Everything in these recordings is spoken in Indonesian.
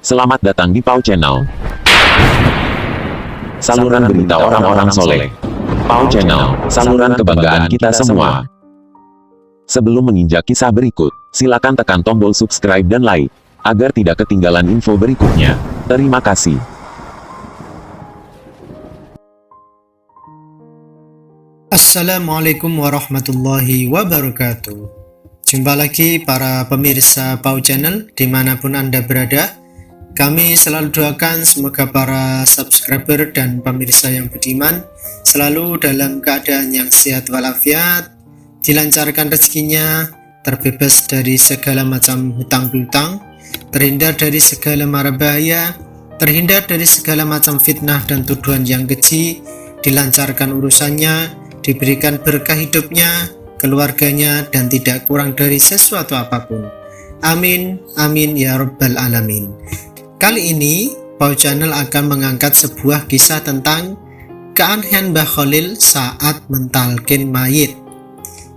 Selamat datang di Pau Channel, saluran berita orang-orang soleh. Pau Channel, saluran kebanggaan kita semua. Sebelum menginjak kisah berikut, silakan tekan tombol subscribe dan like, agar tidak ketinggalan info berikutnya. Terima kasih. Assalamualaikum warahmatullahi wabarakatuh. Jumpa lagi para pemirsa Pau Channel dimanapun Anda berada. Kami selalu doakan semoga para subscriber dan pemirsa yang beriman selalu dalam keadaan yang sehat walafiat, dilancarkan rezekinya, terbebas dari segala macam hutang piutang, terhindar dari segala mara bahaya, terhindar dari segala macam fitnah dan tuduhan yang keji, dilancarkan urusannya, diberikan berkah hidupnya, keluarganya, dan tidak kurang dari sesuatu apapun. Amin, amin ya rabbal alamin. Kali ini, Pau Channel akan mengangkat sebuah kisah tentang keanehan Mbah Khalil saat mentalkin mayit.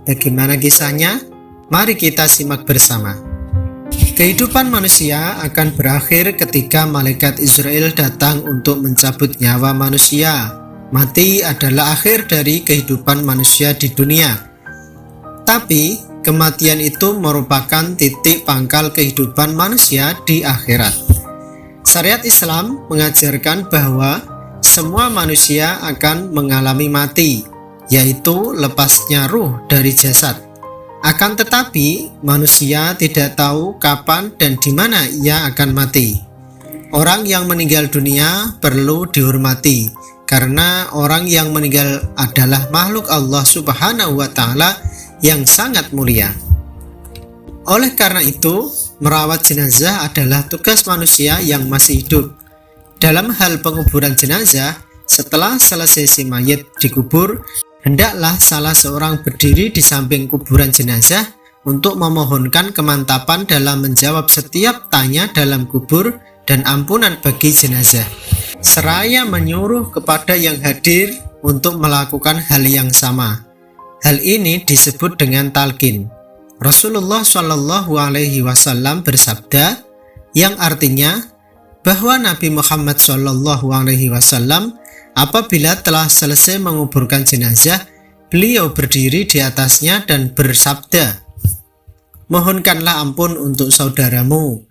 Bagaimana kisahnya? Mari kita simak bersama. Kehidupan manusia akan berakhir ketika malaikat Israel datang untuk mencabut nyawa manusia. Mati adalah akhir dari kehidupan manusia di dunia. Tapi, kematian itu merupakan titik pangkal kehidupan manusia di akhirat. Syariat Islam mengajarkan bahwa semua manusia akan mengalami mati, yaitu lepasnya ruh dari jasad. Akan tetapi, manusia tidak tahu kapan dan di mana ia akan mati. Orang yang meninggal dunia perlu dihormati, karena orang yang meninggal adalah makhluk Allah Subhanahu wa Ta'ala yang sangat mulia. Oleh karena itu, merawat jenazah adalah tugas manusia yang masih hidup. Dalam hal penguburan jenazah, setelah selesai si mayit dikubur, hendaklah salah seorang berdiri di samping kuburan jenazah untuk memohonkan kemantapan dalam menjawab setiap tanya dalam kubur dan ampunan bagi jenazah, seraya menyuruh kepada yang hadir untuk melakukan hal yang sama. Hal ini disebut dengan talqin. Rasulullah Shallallahu Alaihi Wasallam bersabda, yang artinya bahwa Nabi Muhammad Shallallahu Alaihi Wasallam apabila telah selesai menguburkan jenazah, beliau berdiri di atasnya dan bersabda, mohonkanlah ampun untuk saudaramu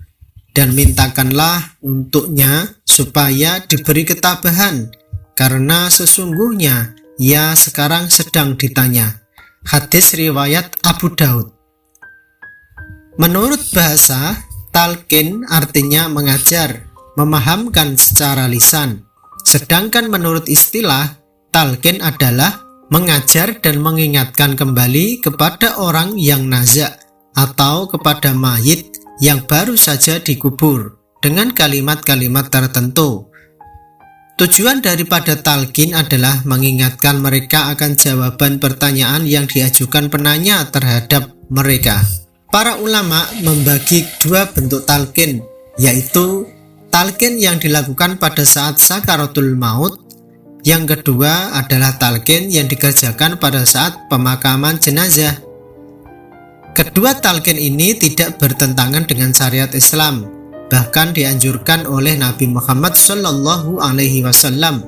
dan mintakanlah untuknya supaya diberi ketabahan, karena sesungguhnya ia sekarang sedang ditanya. Hadis riwayat Abu Daud. Menurut bahasa, talqin artinya mengajar, memahamkan secara lisan. Sedangkan menurut istilah, talqin adalah mengajar dan mengingatkan kembali kepada orang yang nazak atau kepada mayit yang baru saja dikubur dengan kalimat-kalimat tertentu. Tujuan daripada talqin adalah mengingatkan mereka akan jawaban pertanyaan yang diajukan penanya terhadap mereka. Para ulama membagi dua bentuk talqin, yaitu talqin yang dilakukan pada saat sakaratul maut. Yang kedua adalah talqin yang dikerjakan pada saat pemakaman jenazah. Kedua talqin ini tidak bertentangan dengan syariat Islam, bahkan dianjurkan oleh Nabi Muhammad Shallallahu Alaihi Wasallam.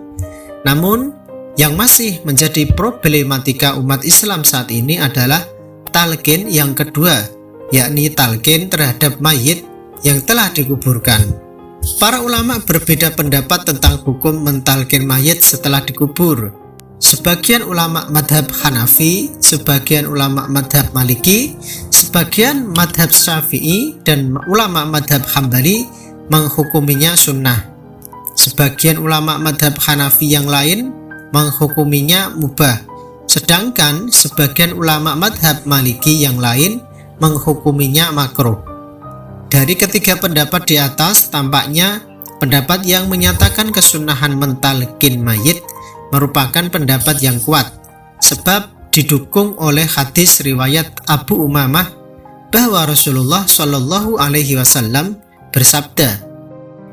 Namun, yang masih menjadi problematika umat Islam saat ini adalah talqin yang kedua, yakni talqin terhadap mayit yang telah dikuburkan. Para ulama berbeda pendapat tentang hukum mentalqin mayit setelah dikubur. Sebagian ulama madhab Hanafi, sebagian ulama madhab Maliki, sebagian madhab Syafi'i, dan ulama madhab Hambali menghukuminya sunnah. Sebagian ulama madhab Hanafi yang lain menghukuminya mubah. Sedangkan sebagian ulama madhab Maliki yang lain menghukuminya makruh. Dari ketiga pendapat di atas, tampaknya pendapat yang menyatakan kesunahan mentalqin mayit merupakan pendapat yang kuat, sebab didukung oleh hadis riwayat Abu Umamah bahwa Rasulullah Shallallahu Alaihi Wasallam bersabda,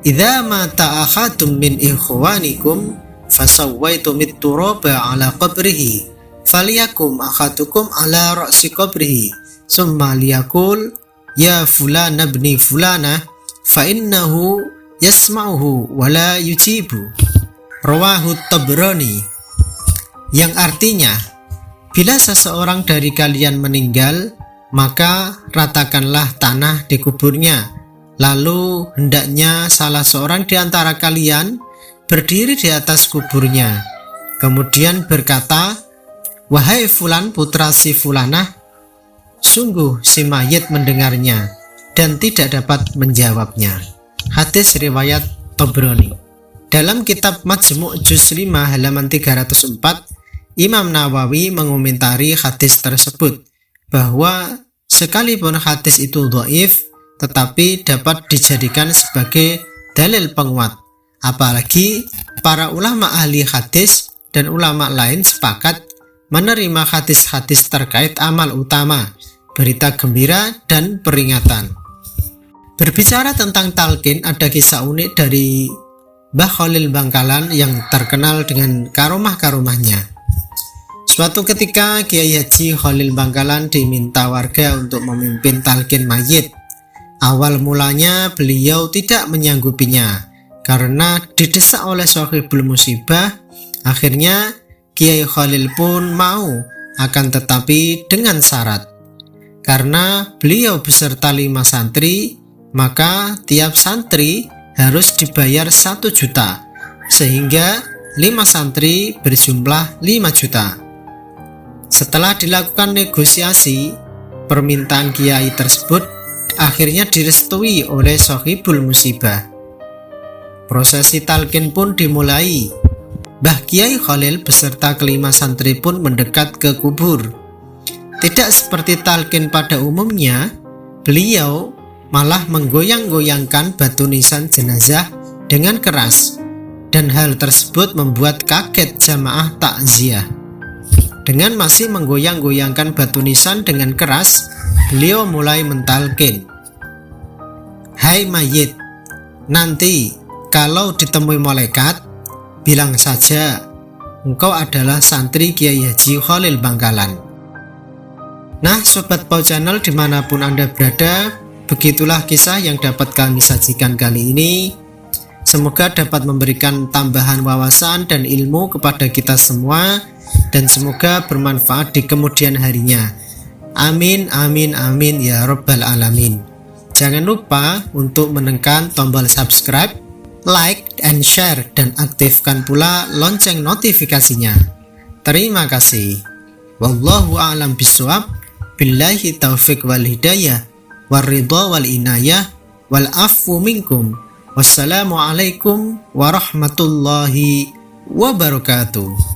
"Idza mata ahadum min ikhwanikum fasawwaitumit turaba ala qabrihi, falyakum ahadukum ala ra'si qabrihi." Summa liyakul ya fulana ibni fulana fa innahu yasma'uhu wa la yujibu. Rawahu Tabrani. Yang artinya, bila seseorang dari kalian meninggal, maka ratakanlah tanah di kuburnya. Lalu hendaknya salah seorang di antara kalian berdiri di atas kuburnya, kemudian berkata, "Wahai Fulan putra si Fulanah," sungguh si mayit mendengarnya dan tidak dapat menjawabnya. Hadis riwayat Tabrani. Dalam kitab Majmu' Juz 5 halaman 304, Imam Nawawi mengomentari hadis tersebut bahwa sekalipun hadis itu dhaif, tetapi dapat dijadikan sebagai dalil penguat. Apalagi para ulama ahli hadis dan ulama lain sepakat menerima hadis-hadis terkait amal utama, berita gembira, dan peringatan. Berbicara tentang talqin, ada kisah unik dari Mbah Khalil Bangkalan yang terkenal dengan karomah-karomahnya. Suatu ketika Kiai Haji Khalil Bangkalan diminta warga untuk memimpin talqin mayit. Awal mulanya beliau tidak menyanggupinya karena didesak oleh sahibul musibah. Akhirnya Kiai Khalil pun mau, akan tetapi dengan syarat. Karena beliau beserta 5 santri, maka tiap santri harus dibayar 1 juta, sehingga 5 santri berjumlah 5 juta. Setelah dilakukan negosiasi, permintaan kiai tersebut akhirnya direstui oleh sahibul musibah. Prosesi talqin pun dimulai. Mbah Kiai Khalil beserta kelima santri pun mendekat ke kubur. Tidak seperti talqin pada umumnya, beliau malah menggoyang-goyangkan batu nisan jenazah dengan keras, dan hal tersebut membuat kaget jamaah takziah. Dengan masih menggoyang-goyangkan batu nisan dengan keras, beliau mulai mentalkin, "Hai mayit, nanti kalau ditemui malaikat, bilang saja engkau adalah santri Kiai Haji Khalil Bangkalan." Nah, Sobat Pau Channel dimanapun Anda berada, begitulah kisah yang dapat kami sajikan kali ini. Semoga dapat memberikan tambahan wawasan dan ilmu kepada kita semua, dan semoga bermanfaat di kemudian harinya. Amin, amin, amin ya Rabbal Alamin. Jangan lupa untuk menekan tombol subscribe, like, and share, dan aktifkan pula lonceng notifikasinya. Terima kasih. Wallahu a'lam bishawab. Billahi taufiq wal hidayah, waridha wal inayah, wal afu minkum. Wassalamualaikum warahmatullahi wabarakatuh.